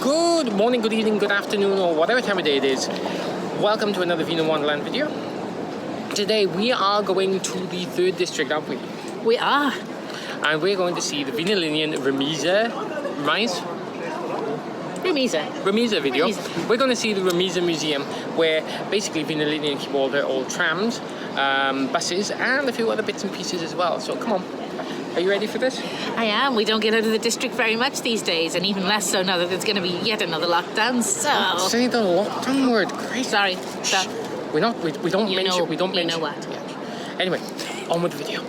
Good morning, good evening, good afternoon, or whatever time of day it is. Welcome to another Wiener Wanderland video. Today we are going to the 3rd district, aren't we? We are. And we're going to see the Wiener Linien Remise video. Remise. We're going to see the Remise Museum, where basically Wiener Linien keep all their old trams, buses, and a few other bits and pieces as well. So come on. Are you ready for this? I am. We don't get out of the district very much these days, and even less so now that there's going to be yet another lockdown. So say the lockdown word. Great. Sorry. Shh. We don't mention. We don't mention. You know what? Yeah. Anyway, on with the video.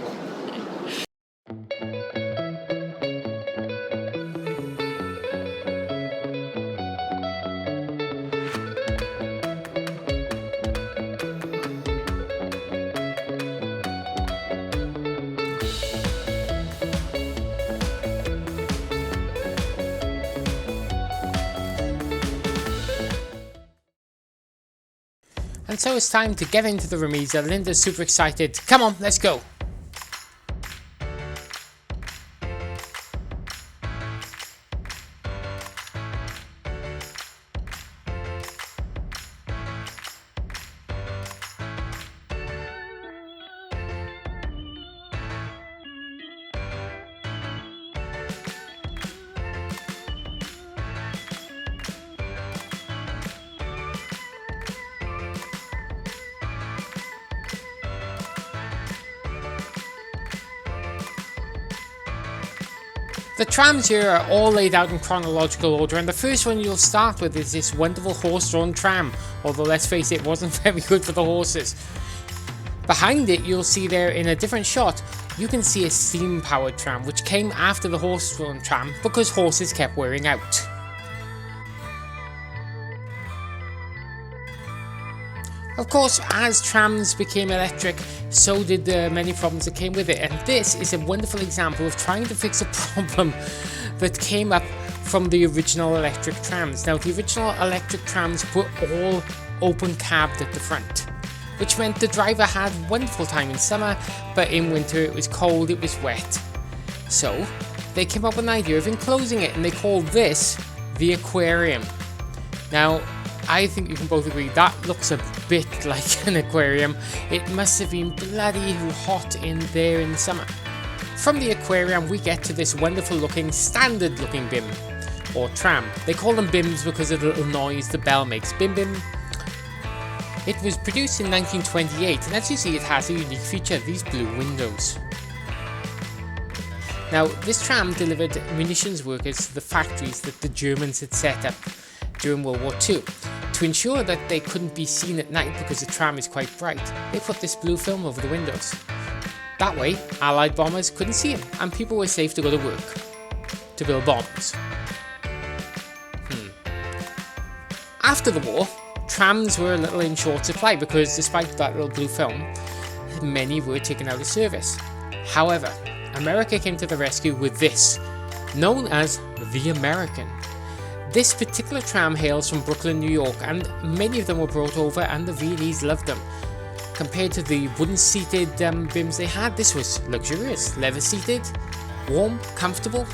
And so it's time to get into the Remise. Linda's super excited. Come on, let's go. The trams here are all laid out in chronological order, and the first one you'll start with is this wonderful horse-drawn tram, although let's face it, wasn't very good for the horses. Behind it, you'll see there in a different shot, you can see a steam-powered tram, which came after the horse-drawn tram because horses kept wearing out. Of course, as trams became electric, so did the many problems that came with it, and this is a wonderful example of trying to fix a problem that came up from the original electric trams. Now, the original electric trams were all open cabbed at the front, which meant the driver had a wonderful time in summer, but in winter it was cold, it was wet. So, they came up with an idea of enclosing it, and they called this the aquarium. Now, I think you can both agree that looks a bit like an aquarium. It must have been bloody hot in there in the summer. From the aquarium we get to this wonderful looking, standard looking bim, or tram. They call them bims because of the little noise the bell makes, bim bim. It was produced in 1928, and as you see it has a unique feature, these blue windows. Now this tram delivered munitions workers to the factories that the Germans had set up during World War II. To ensure that they couldn't be seen at night because the tram is quite bright, they put this blue film over the windows. That way, Allied bombers couldn't see them, and people were safe to go to work, to build bombs. After the war, trams were a little in short supply because despite that little blue film, many were taken out of service. However, America came to the rescue with this, known as the American. This particular tram hails from Brooklyn, New York, and many of them were brought over and the Viennese loved them. Compared to the wooden seated bims they had, this was luxurious, leather seated, warm, comfortable.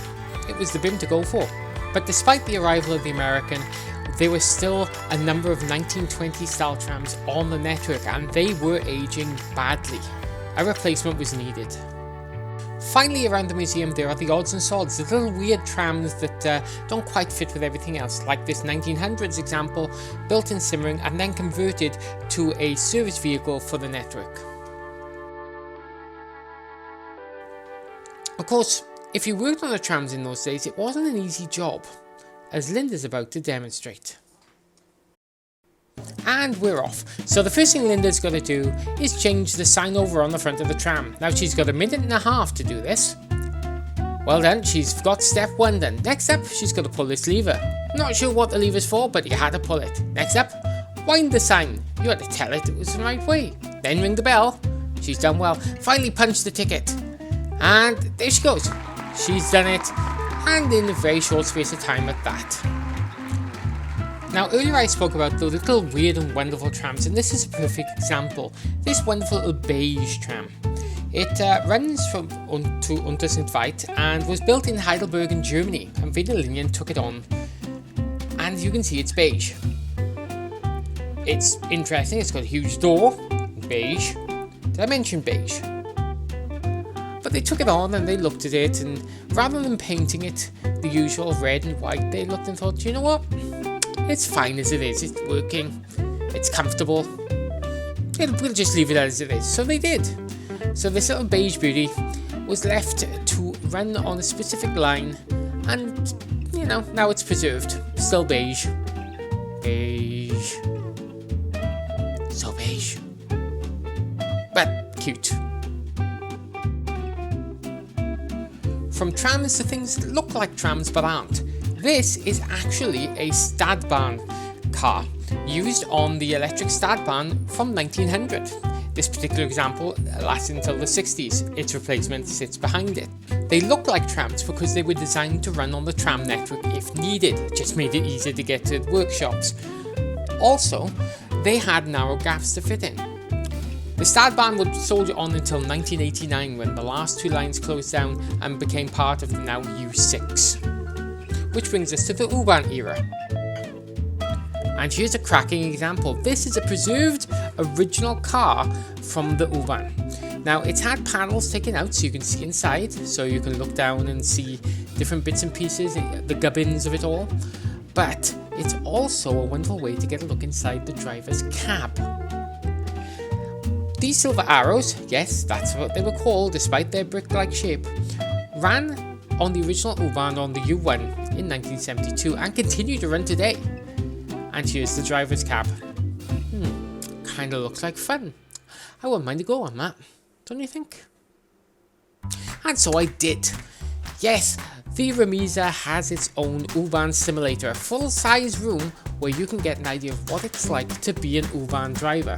It was the bim to go for. But despite the arrival of the American, there were still a number of 1920 style trams on the network, and they were aging badly. A replacement was needed. Finally, around the museum there are the odds and sods, the little weird trams that don't quite fit with everything else, like this 1900s example, built in Simmering and then converted to a service vehicle for the network. Of course, if you worked on the trams in those days, it wasn't an easy job, as Linda's about to demonstrate. And we're off. So the first thing Linda's got to do is change the sign over on the front of the tram. Now she's got 1.5 minutes to do this. Well done, she's got step 1 done. Next up, she's got to pull this lever. Not sure what the lever's for, but you had to pull it. Next up, wind the sign. You had to tell it was the right way. Then ring the bell. She's done well. Finally punch the ticket. And there she goes. She's done it, and in a very short space of time at that. Now earlier I spoke about the little weird and wonderful trams, and this is a perfect example. This wonderful little beige tram. It runs from to Untersindweit and was built in Heidelberg in Germany, and Wiener Linien took it on. and you can see it's beige. It's interesting, it's got a huge door, beige. Did I mention beige? But they took it on and they looked at it, and rather than painting it the usual red and white, they looked and thought, you know what? It's fine as it is, it's working, it's comfortable. We'll just leave it as it is. So they did. So this little beige beauty was left to run on a specific line, and you know, now it's preserved. Still beige. Beige. So beige. But cute. From trams to things that look like trams but aren't. This is actually a Stadtbahn car used on the electric Stadtbahn from 1900. This particular example lasted until the 60s. Its replacement sits behind it. They look like trams because they were designed to run on the tram network if needed. It just made it easier to get to workshops. Also, they had narrow gaps to fit in. The Stadtbahn would soldier on until 1989 when the last two lines closed down and became part of the now U6. Which brings us to the U-Bahn era. And here's a cracking example. This is a preserved original car from the U-Bahn. Now it's had panels taken out so you can see inside, so you can look down and see different bits and pieces, the gubbins of it all. But it's also a wonderful way to get a look inside the driver's cab. These silver arrows, yes, that's what they were called despite their brick-like shape, ran on the original U-Bahn on the U1 in 1972 and continue to run today. And here's the driver's cab. Kinda looks like fun. I wouldn't mind to go on that, don't you think? And so I did. Yes, the Remise has its own U-Bahn simulator, a full-size room where you can get an idea of what it's like to be an U-Bahn driver.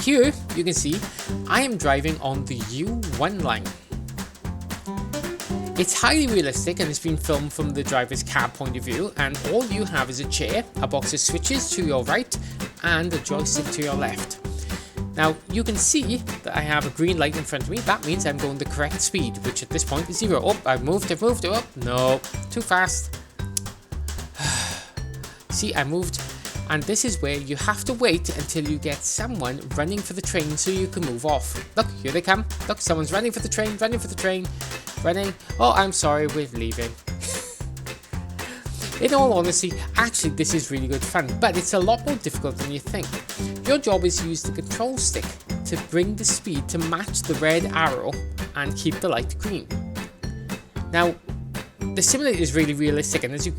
Here, you can see, I am driving on the U1 line. It's highly realistic and it's been filmed from the driver's cab point of view, and all you have is a chair, a box of switches to your right, and a joystick to your left. Now, you can see that I have a green light in front of me. That means I'm going the correct speed, which at this point is 0. Oh, I've moved. Oh, no, too fast. See, I moved. And this is where you have to wait until you get someone running for the train so you can move off. Look, here they come. Look, someone's running for the train, running. Oh, I'm sorry, we're leaving. In all honesty, actually this is really good fun, but it's a lot more difficult than you think. Your job is to use the control stick to bring the speed to match the red arrow and keep the light green. Now, the simulator is really realistic, and as you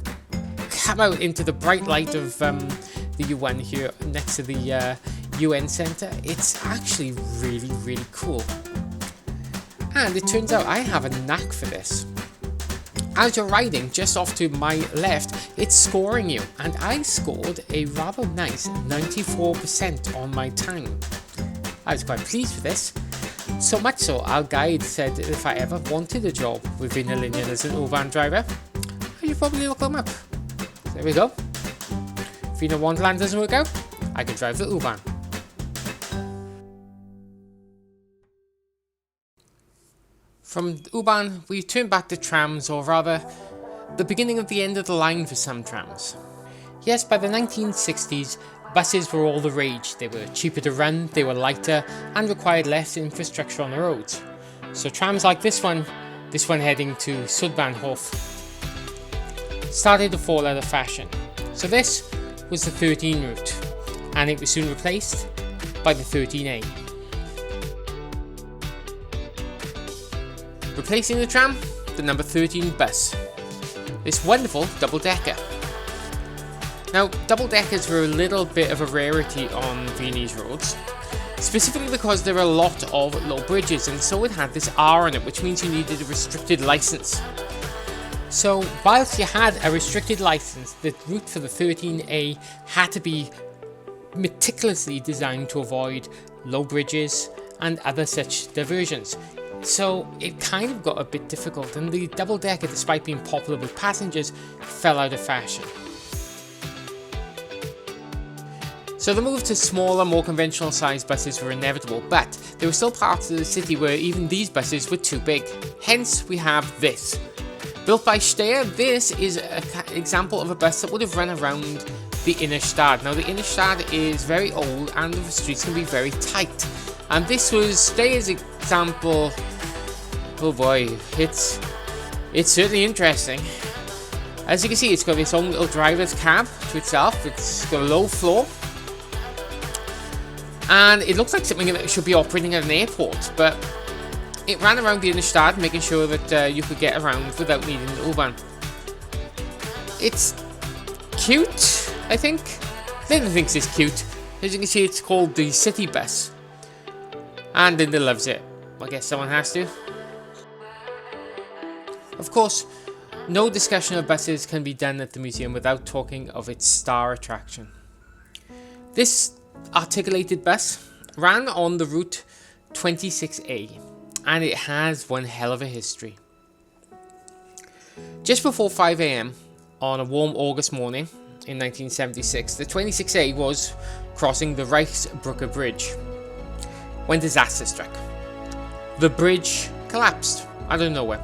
come out into the bright light of the U1 here next to the UN Centre, it's actually really, really cool. And it turns out I have a knack for this. As you're riding just off to my left, it's scoring you, and I scored a rather nice 94% on my time. I was quite pleased with this. So much so, our guide said that if I ever wanted a job with Wiener Linien as an U-Bahn driver, I should probably look them up. There we go. If Wiener Wanderland doesn't work out, I can drive the U-Bahn. From U-Bahn, we turn back to trams, or rather, the beginning of the end of the line for some trams. Yes, by the 1960s, buses were all the rage. They were cheaper to run, they were lighter, and required less infrastructure on the roads. So trams like this one heading to Südbahnhof, started to fall out of fashion. So this was the 13 route, and it was soon replaced by the 13A. Replacing the tram, the number 13 bus. This wonderful double-decker. Now, double-deckers were a little bit of a rarity on Viennese roads, specifically because there are a lot of low bridges, and so it had this R on it, which means you needed a restricted license. So, whilst you had a restricted license, the route for the 13A had to be meticulously designed to avoid low bridges and other such diversions. So it kind of got a bit difficult, and the double-decker, despite being popular with passengers, fell out of fashion. So the move to smaller, more conventional sized buses were inevitable, but there were still parts of the city where even these buses were too big. Hence we have this. Built by Steyr, this is an example of a bus that would have run around the Innenstadt. Now the Innenstadt is very old and the streets can be very tight. And this was Steyr's example. Oh boy, it's certainly interesting. As you can see, it's got its own little driver's cab to itself. It's got a low floor. And it looks like something that should be operating at an airport, but it ran around the Innenstadt, making sure that you could get around without needing the U-Bahn. It's cute, I think. Linda thinks it's cute. As you can see, it's called the City Bus. And Linda loves it. I guess someone has to. Of course, no discussion of buses can be done at the museum without talking of its star attraction. This articulated bus ran on the route 26A, and it has one hell of a history. Just before 5 AM on a warm August morning in 1976, the 26A was crossing the Reichsbrücke Bridge when disaster struck. The bridge collapsed out of nowhere.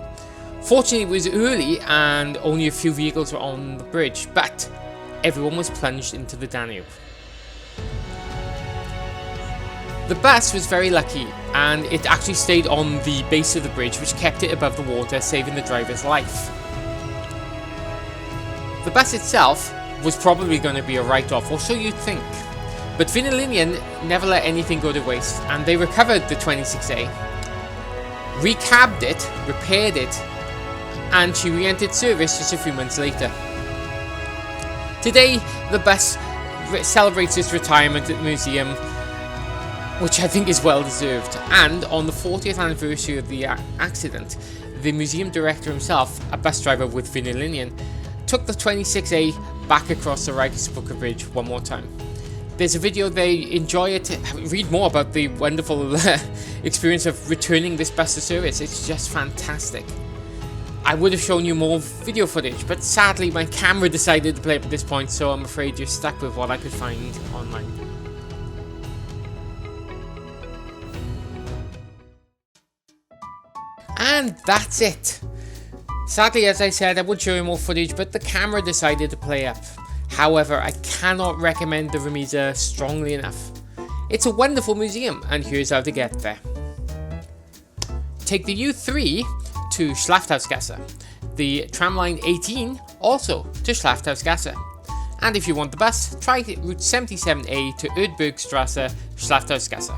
Fortunately, it was early and only a few vehicles were on the bridge, but everyone was plunged into the Danube. The bus was very lucky, and it actually stayed on the base of the bridge, which kept it above the water, saving the driver's life. The bus itself was probably going to be a write-off, or so you'd think. But Wiener Linien never let anything go to waste, and they recovered the 26A, recabbed it, repaired it, and she re-entered service just a few months later. Today, the bus celebrates its retirement at the museum, which I think is well deserved. And on the 40th anniversary of the accident, the museum director himself, a bus driver with Wiener Linien, took the 26A back across the Reichsbrücke Bridge one more time. There's a video there, enjoy it, read more about the wonderful experience of returning this bus to service. It's just fantastic. I would have shown you more video footage, but sadly my camera decided to play up at this point, so I'm afraid you're stuck with what I could find online. And that's it. Sadly, as I said, I would show you more footage, but the camera decided to play up. However, I cannot recommend the Remise strongly enough. It's a wonderful museum, and here's how to get there. Take the U3 to Schlachthausgasse, the tram line 18 also to Schlachthausgasse. And if you want the bus, try route 77A to Oedbergstrasse, Schlachthausgasse.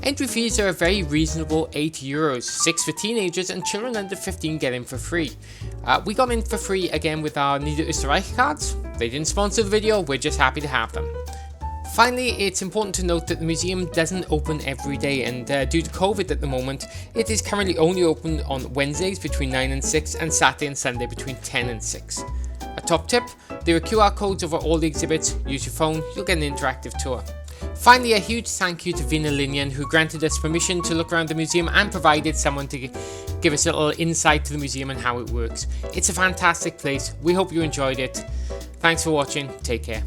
Entry fees are a very reasonable €8, 6 for teenagers, and children under 15 get in for free. We got in for free again with our Niederösterreich cards. They didn't sponsor the video, we're just happy to have them. Finally, it's important to note that the museum doesn't open every day, and due to COVID at the moment, it is currently only open on Wednesdays between 9 and 6 and Saturday and Sunday between 10 and 6. A top tip, there are QR codes over all the exhibits. Use your phone, you'll get an interactive tour. Finally, a huge thank you to Wiener Linien, who granted us permission to look around the museum and provided someone to give us a little insight to the museum and how it works. It's a fantastic place. We hope you enjoyed it. Thanks for watching. Take care.